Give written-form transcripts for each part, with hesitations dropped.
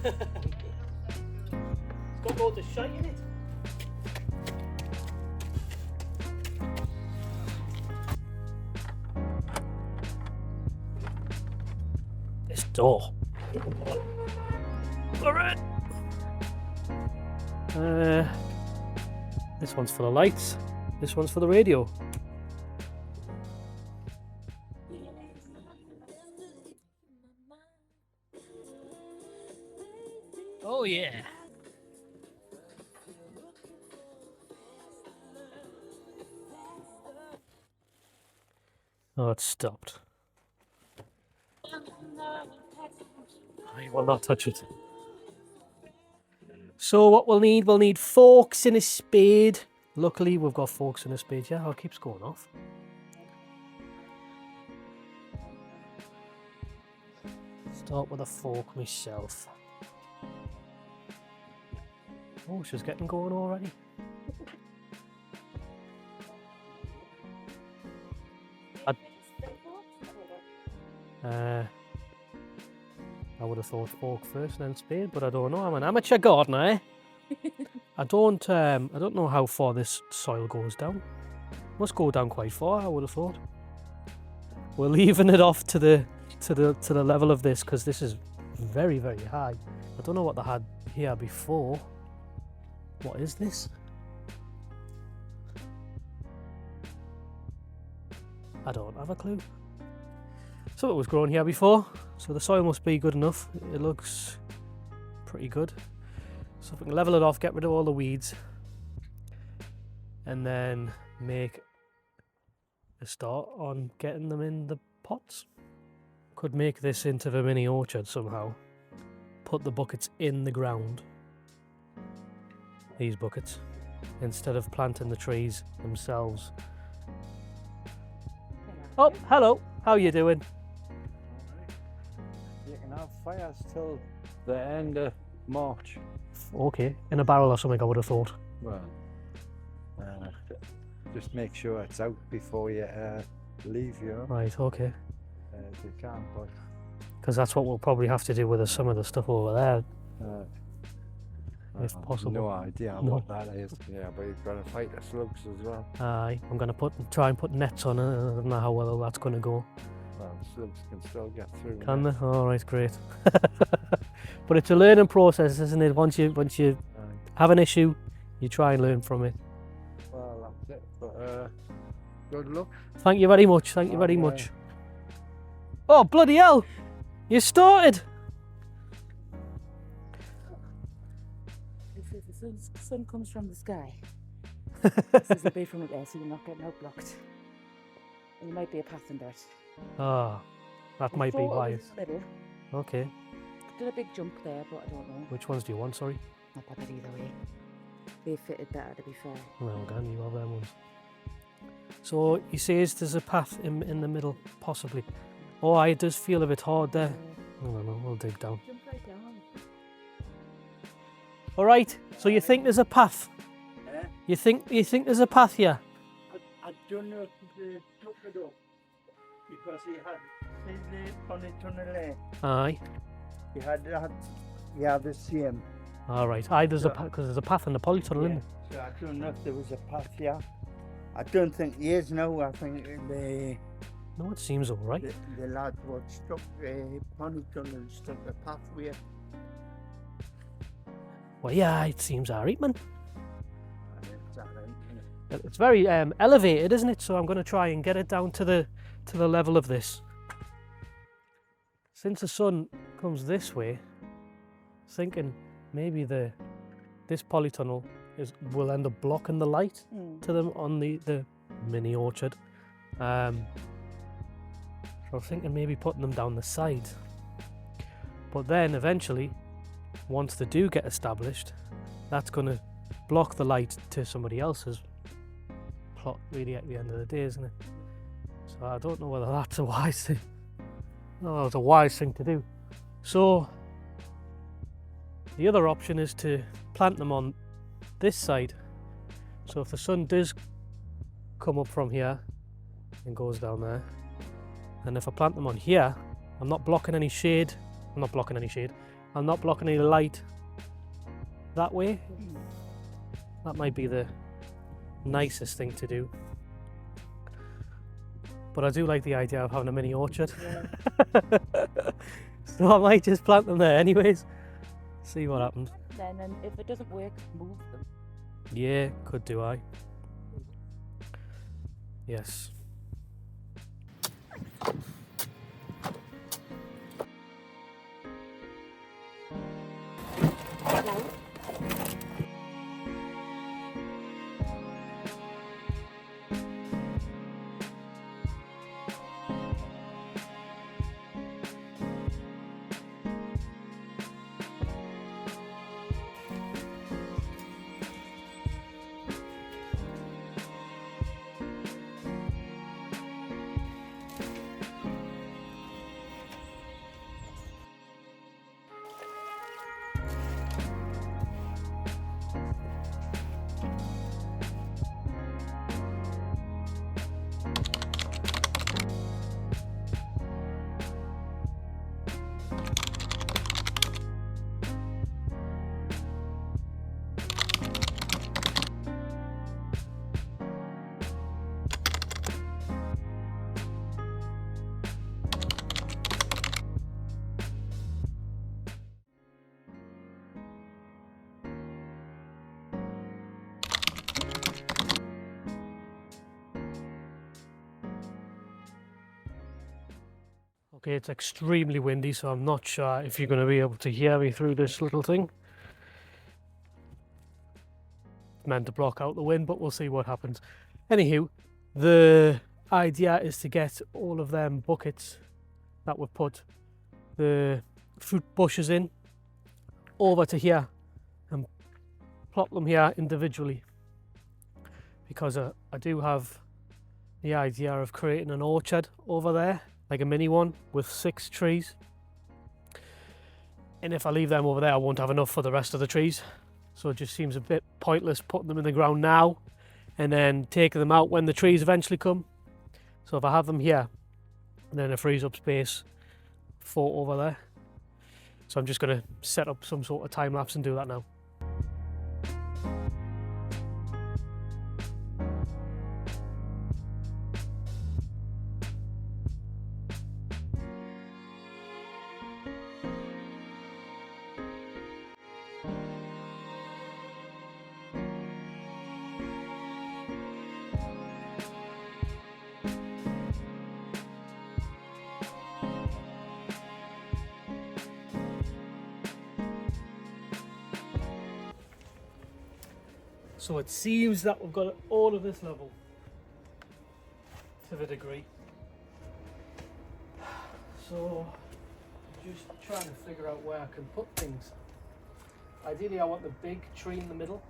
It's got loads of shite in it. This door. Alright. This one's for the lights. This one's for the radio. Oh yeah. Oh, it stopped. I will not touch it. So what we'll need forks and a spade. Luckily we've got forks and a spade. Yeah, it keeps going off. Start with a fork myself. Oh, she's getting going already. I would have thought fork first and then spade, but I don't know. I'm an amateur gardener, eh? I don't know how far this soil goes down. Must go down quite far, I would have thought. We're leaving it off to the level of this because this is very, very high. I don't know what they had here before. What is this? I don't have a clue. Something was grown here before, so the soil must be good enough. It looks pretty good. So if we can level it off, get rid of all the weeds, and then make a start on getting them in the pots. Could make this into the mini orchard somehow. Put the buckets in the ground. These buckets, instead of planting the trees themselves. Oh, hello. How are you doing? You can have fires till the end of March. Okay, in a barrel or something, I would have thought. Well, just make sure it's out before you leave, you know. Right, okay. If you can, but Because that's what we'll probably have to do with some of the stuff over there, if possible. no idea No. what that is. Yeah, but you've got to fight the slugs as well. Aye, I'm going to try and put nets on it. I don't know how well that's going to go. Well, the slugs can still get through. Can they? All right, great. But it's a learning process, isn't it? Once you have an issue, you try and learn from it. Well, that's it. But good luck. Thank you very much. Thank you very much. Oh, bloody hell! You started! The sun comes from the sky. This is a bit from it there, so you're not getting out blocked. There might be a path under it. Ah, that might be why. Little. Okay. Did a big jump there, but I don't know. Which ones do you want, sorry? Not bothered either way. They fitted better, to be fair. Well done, you have them ones. So he says there's a path in the middle, possibly. Oh, it does feel a bit hard there. I don't know, we'll dig down. Jump right down. All right. So you think there's a path? You think there's a path here? I don't know if they took it up because he had in the Polytunnel there. Aye. He had that. Yeah, the same. All right. Aye, there's because there's a path in the Polytunnel, isn't So I don't know if there was a path here. I don't think there is now. I think there? No, it seems all right. the lad what stuck the Polytunnel stuck the pathway. Well, yeah, it seems all right, man. And it's all right, isn't it? It's very elevated, isn't it? So I'm going to try and get it down to the level of this. Since the sun comes this way, thinking maybe this polytunnel will end up blocking the light to them on the mini orchard. So I'm thinking maybe putting them down the side. But then eventually, once they do get established, that's going to block the light to somebody else's plot really at the end of the day, isn't it? So I don't know whether that's a wise thing. No, it's a wise thing to do. So the other option is to plant them on this side. So if the sun does come up from here and goes down there, and if I plant them on here, I'm not blocking any shade. I'm not blocking any shade. I'm not blocking any light that way. That might be the nicest thing to do. But I do like the idea of having a mini orchard. Yeah. So I might just plant them there anyways. See what happens. Then, and if it doesn't work, move them. Yeah, could do I. Yes. Okay, it's extremely windy, so I'm not sure if you're going to be able to hear me through this little thing. Meant to block out the wind, but we'll see what happens. Anywho, the idea is to get all of them buckets that we've put the fruit bushes in over to here and plop them here individually, because I do have the idea of creating an orchard over there, like a mini one with 6 trees. And if I leave them over there, I won't have enough for the rest of the trees. So it just seems a bit pointless putting them in the ground now and then taking them out when the trees eventually come. So if I have them here, then it frees up space for over there. So I'm just going to set up some sort of time lapse and do that now. So it seems that we've got all of this level to the degree. So just trying to figure out where I can put things. Ideally I want the big tree in the middle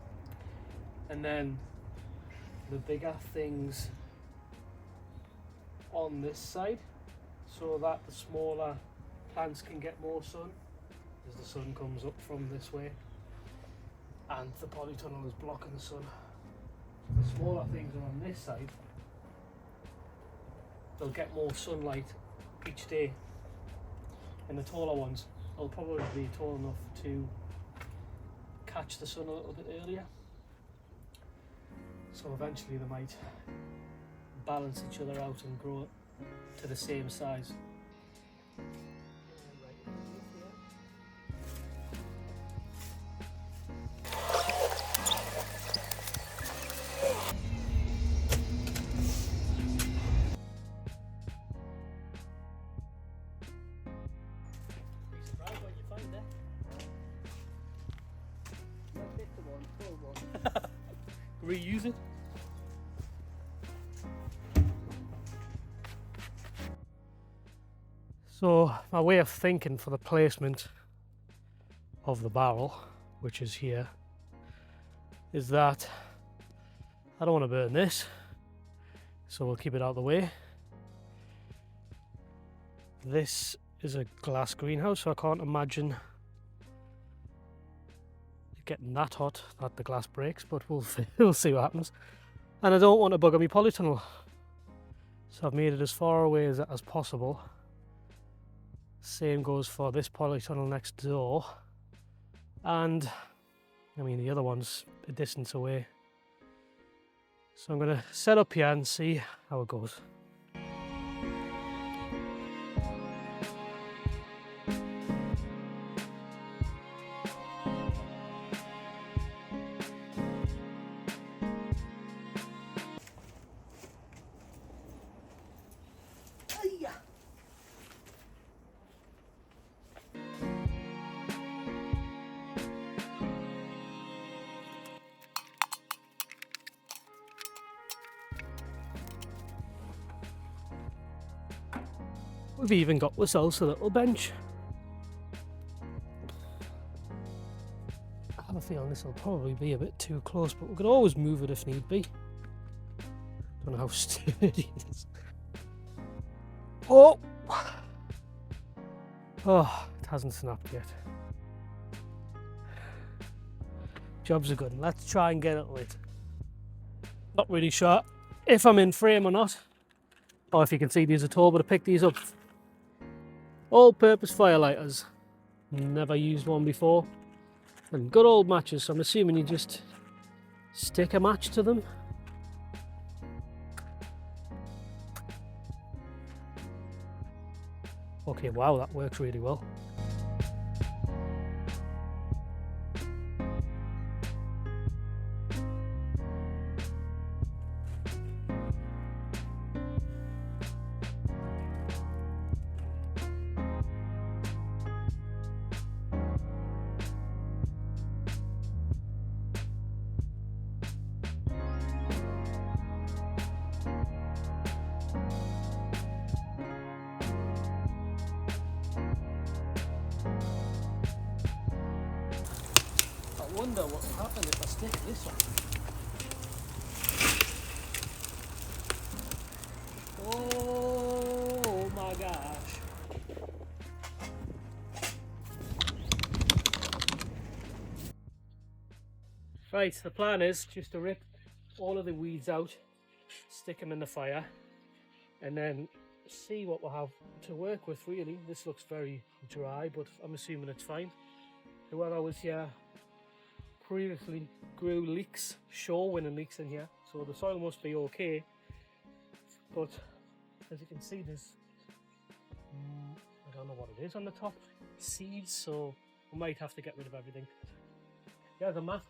and then the bigger things on this side so that the smaller plants can get more sun as the sun comes up from this way. And the polytunnel is blocking the sun. The smaller things are on this side. They'll get more sunlight each day. And the taller ones will probably be tall enough to catch the sun a little bit earlier. So eventually they might balance each other out and grow to the same size. Reuse it. So my way of thinking for the placement of the barrel, which is here, is that I don't want to burn this, so we'll keep it out of the way. This is a glass greenhouse, so I can't imagine getting that hot that the glass breaks, but we'll see what happens. And I don't want to bug on my polytunnel, so I've made it as far away as possible Same goes for this polytunnel next door. And I mean, the other one's a distance away. So I'm going to set up here and see how it goes. We've even got ourselves a little bench. I have a feeling this will probably be a bit too close, but we could always move it if need be. Don't know how sturdy it is. Oh! Oh, it hasn't snapped yet. Jobs are good. Let's try and get it lit. Not really sure if I'm in frame or not, or if you can see these at all, but I picked these up. All-purpose firelighters. Never used one before. And good old matches, so I'm assuming you just stick a match to them. Okay, wow, that works really well. I wonder what will happen if I stick this on. Oh my gosh. Right, the plan is just to rip all of the weeds out, stick them in the fire, and then see what we'll have to work with really. This looks very dry, but I'm assuming it's fine. Whoever was here previously grew leeks, shore-winning leeks in here, so the soil must be okay. But as you can see, there's I don't know what it is on the top, seeds, so we might have to get rid of everything. Here's a map.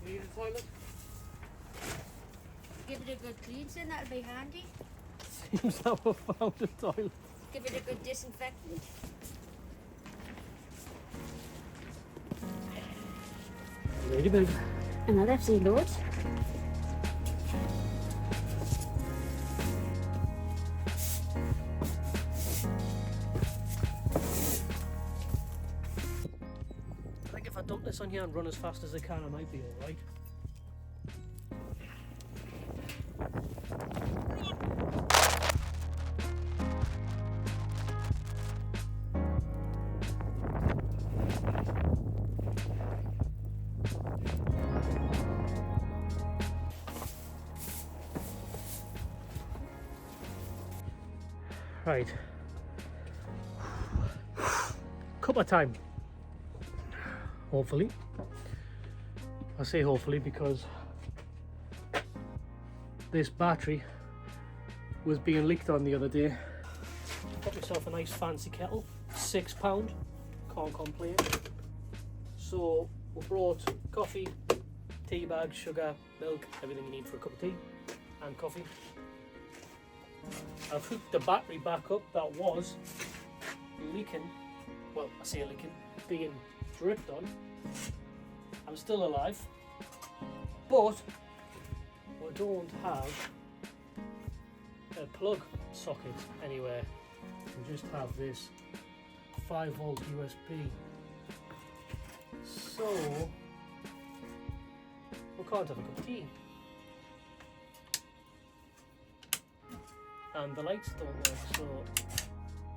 Need a toilet? Give it a good cleanse in, that'll be handy. Seems that we found a toilet. Give it a good disinfectant. Really big. And I'll have seen loads. I think if I dump this on here and run as fast as I can, I might be alright. Right. Cup of time. Hopefully. I say hopefully because this battery was being leaked on the other day. Got myself a nice fancy kettle, £6, can't complain. So we brought coffee, tea bags, sugar, milk, everything you need for a cup of tea and coffee. I've hooked the battery back up that was leaking, well I say leaking, being dripped on. I'm still alive, but we're I don't have a plug socket anywhere. I just have this 5-volt USB. So we can't have a cup of tea. And the lights don't work, so,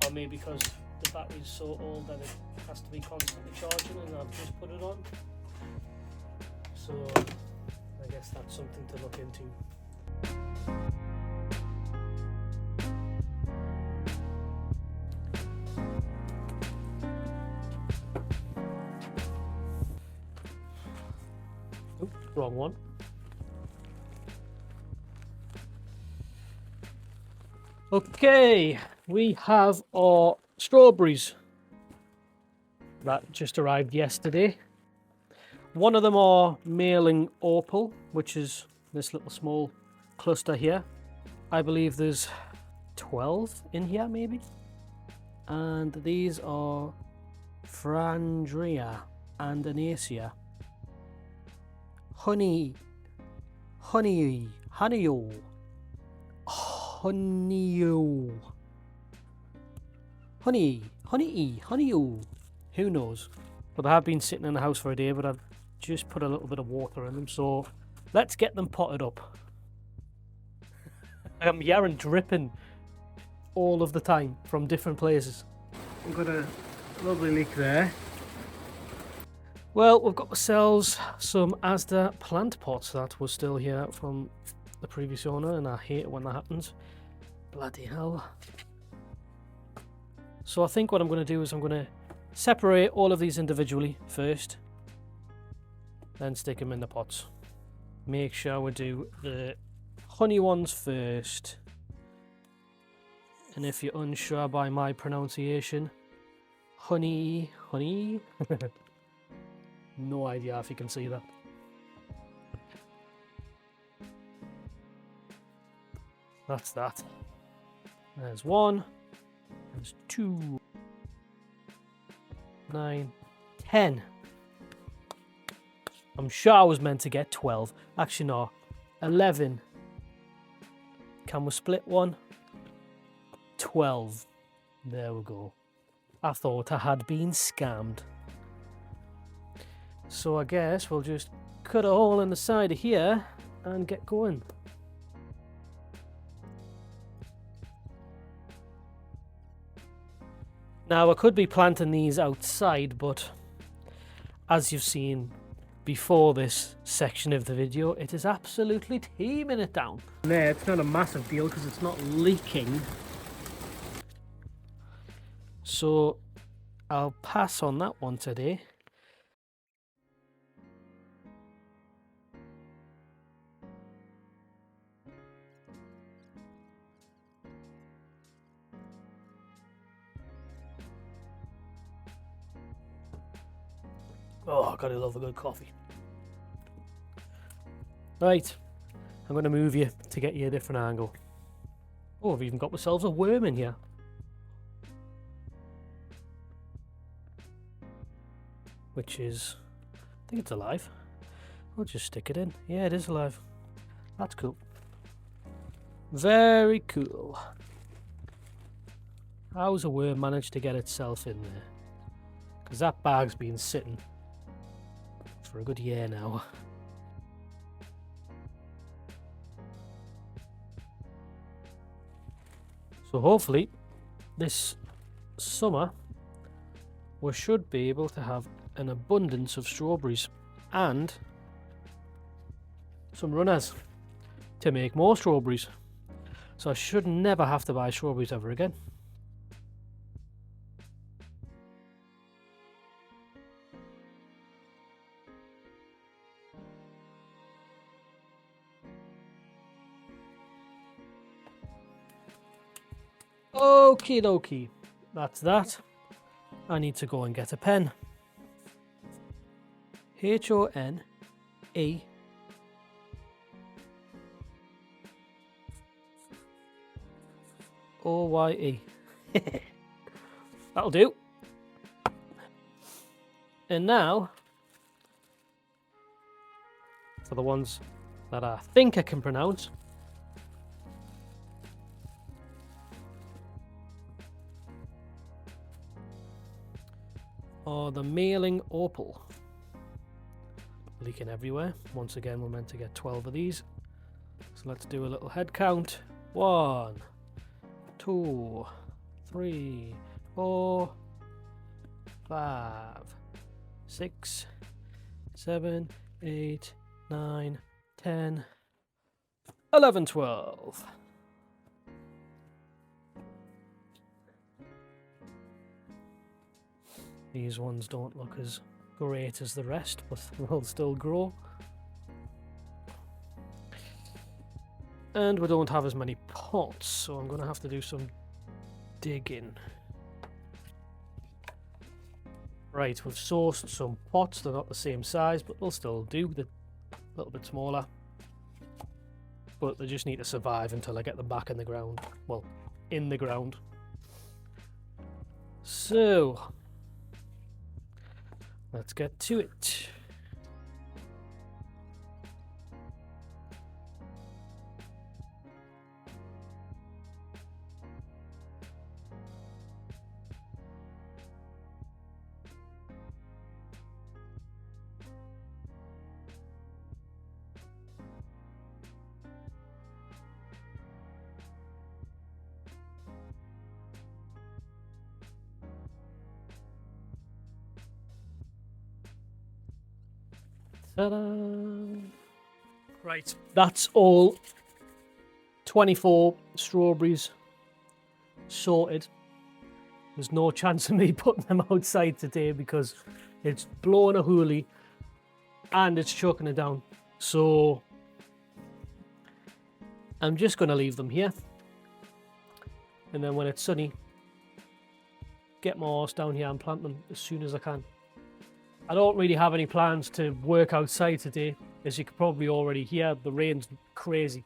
or maybe because the battery's so old that it has to be constantly charging and I've just put it on. So I guess that's something to look into. Oop, wrong one. Okay, we have our strawberries that just arrived yesterday. One of them are mailing opal, which is this little small cluster here. I believe there's 12 in here maybe. And these are Frandria and Anacia. Honeyo. Honeyo. Who knows? But they have been sitting in the house for a day, but I've just put a little bit of water in them, so let's get them potted up. I'm yarn dripping all of the time from different places. We've got a lovely leak there. Well, we've got ourselves some Asda plant pots that were still here from the previous owner, and I hate it when that happens. Bloody hell. So I think what I'm going to do is I'm going to separate all of these individually first, then stick them in the pots. Make sure we do the honey ones first. And if you're unsure by my pronunciation, honey. No idea if you can see that. That's that. There's 1. There's 2. 9. 10. I'm sure I was meant to get 12. Actually, no. 11. Can we split one? 12. There we go. I thought I had been scammed. So I guess we'll just cut a hole in the side of here and get going. Now I could be planting these outside, but as you've seen before this section of the video, it is absolutely teeming it down. There, it's not a massive deal because it's not leaking. So I'll pass on that one today. Oh, I gotta love a good coffee. Right, I'm gonna move you to get you a different angle. Oh, I've even got myself a worm in here. Which is, I think it's alive. I'll just stick it in. Yeah, it is alive. That's cool. Very cool. How's a worm managed to get itself in there? Because that bag's been sitting for a good year now. So hopefully this summer we should be able to have an abundance of strawberries and some runners to make more strawberries. So I should never have to buy strawberries ever again. Okie dokie, that's that. I need to go and get a pen. H-O-N-E O-Y-E. That'll do. And now, for the ones that I think I can pronounce. Or the mailing opal. Leaking everywhere. Once again, we're meant to get 12 of these. So let's do a little head count. 1, 2, 3, 4, 5, 6, 7, 8, 9, 10, 11, 12. These ones don't look as great as the rest, but they'll still grow. And we don't have as many pots, so I'm going to have to do some digging. Right, we've sourced some pots. They're not the same size, but they'll still do. They're a little bit smaller. But they just need to survive until I get them back in the ground. Well, in the ground. So, let's get to it. Ta-da! Right, that's all 24 strawberries sorted. There's no chance of me putting them outside today because it's blowing a hoolie and it's choking it down. So I'm just going to leave them here. And then when it's sunny, get my horse down here and plant them as soon as I can. I don't really have any plans to work outside today. As you can probably already hear, the rain's crazy.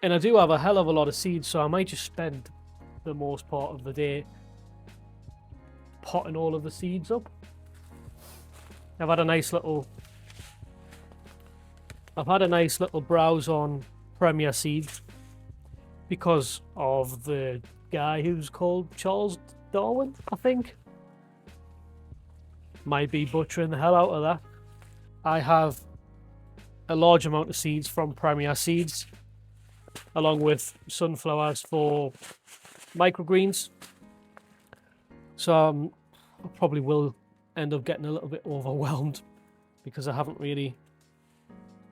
And I do have a hell of a lot of seeds, so I might just spend the most part of the day potting all of the seeds up. I've had a nice little browse on Premier Seeds because of the guy who's called Charles Darwin, I think. Might be butchering the hell out of that. I have a large amount of seeds from Premier Seeds, along with sunflowers for microgreens. So I probably will end up getting a little bit overwhelmed because I haven't really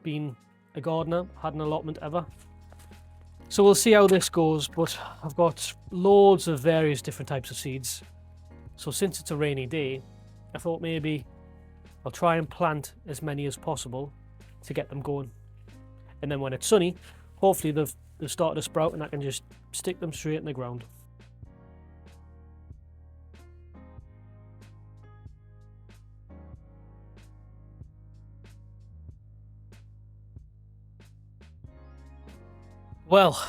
been a gardener, had an allotment ever. So we'll see how this goes, but I've got loads of various different types of seeds. So since it's a rainy day, I thought maybe I'll try and plant as many as possible to get them going. And then when it's sunny, hopefully they've started to sprout and I can just stick them straight in the ground. Well,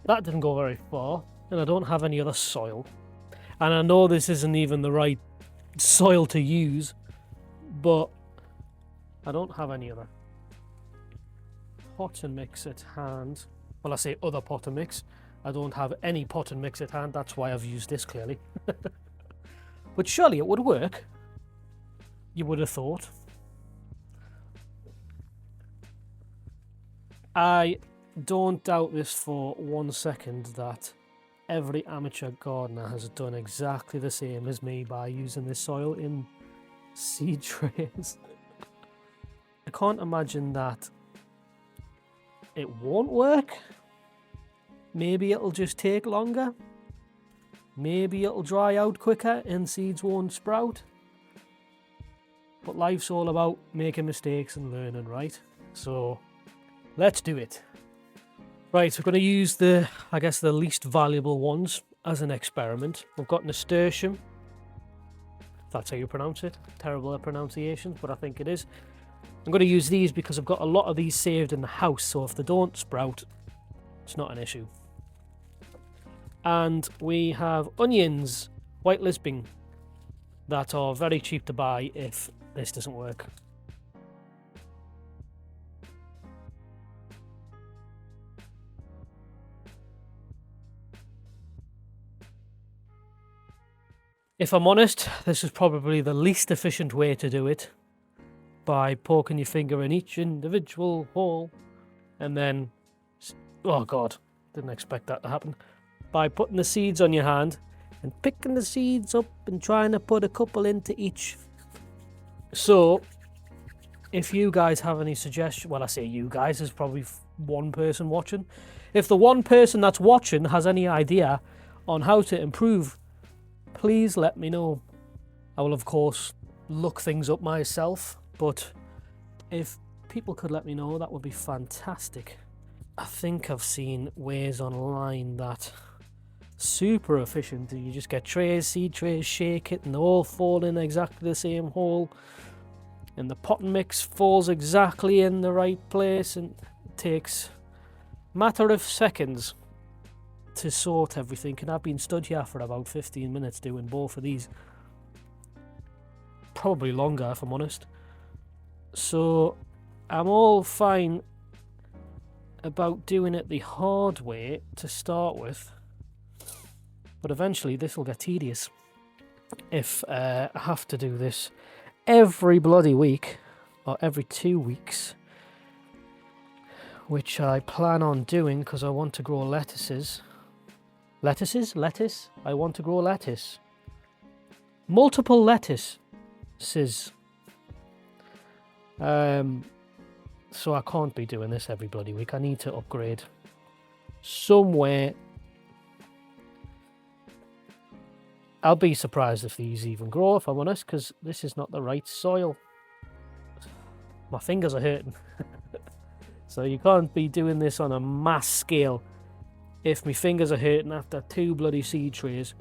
that didn't go very far, and I don't have any other soil. And I know this isn't even the right soil to use, but I don't have any other pot and mix at hand. Well, I say other pot and mix. I don't have any pot and mix at hand. That's why I've used this, clearly. But surely it would work. You would have thought. I don't doubt this for 1 second that every amateur gardener has done exactly the same as me by using this soil in seed trays. I can't imagine that it won't work. Maybe it'll just take longer. Maybe it'll dry out quicker and seeds won't sprout. But life's all about making mistakes and learning, right? So let's do it. Right, we're going to use the least valuable ones as an experiment. We've got nasturtium. If that's how you pronounce it. Terrible at pronunciations, but I think it is. I'm going to use these because I've got a lot of these saved in the house, so if they don't sprout, it's not an issue. And we have onions, white Lisbon, that are very cheap to buy if this doesn't work. If I'm honest, this is probably the least efficient way to do it, by poking your finger in each individual hole and then, oh god, didn't expect that to happen, by putting the seeds on your hand and picking the seeds up and trying to put a couple into each. So if you guys have any suggestions, well, I say you guys, there's probably one person watching. If the one person that's watching has any idea on how to improve, please let me know. I will of course look things up myself, but if people could let me know, that would be fantastic. I think I've seen ways online that super efficient. You just get trays, seed trays, shake it, and they all fall in exactly the same hole, and the potting mix falls exactly in the right place, and it takes a matter of seconds to sort everything. And I've been stood here for about 15 minutes doing both of these, probably longer if I'm honest. So I'm all fine about doing it the hard way to start with, but eventually this will get tedious if I have to do this every bloody week or every 2 weeks, which I plan on doing because I want to grow lettuces. Lettuce? I want to grow lettuce. Multiple lettuces. So I can't be doing this every bloody week. I need to upgrade somewhere. I'll be surprised if these even grow, if I'm honest, because this is not the right soil. My fingers are hurting. So you can't be doing this on a mass scale if my fingers are hurting after 2 bloody seed trays.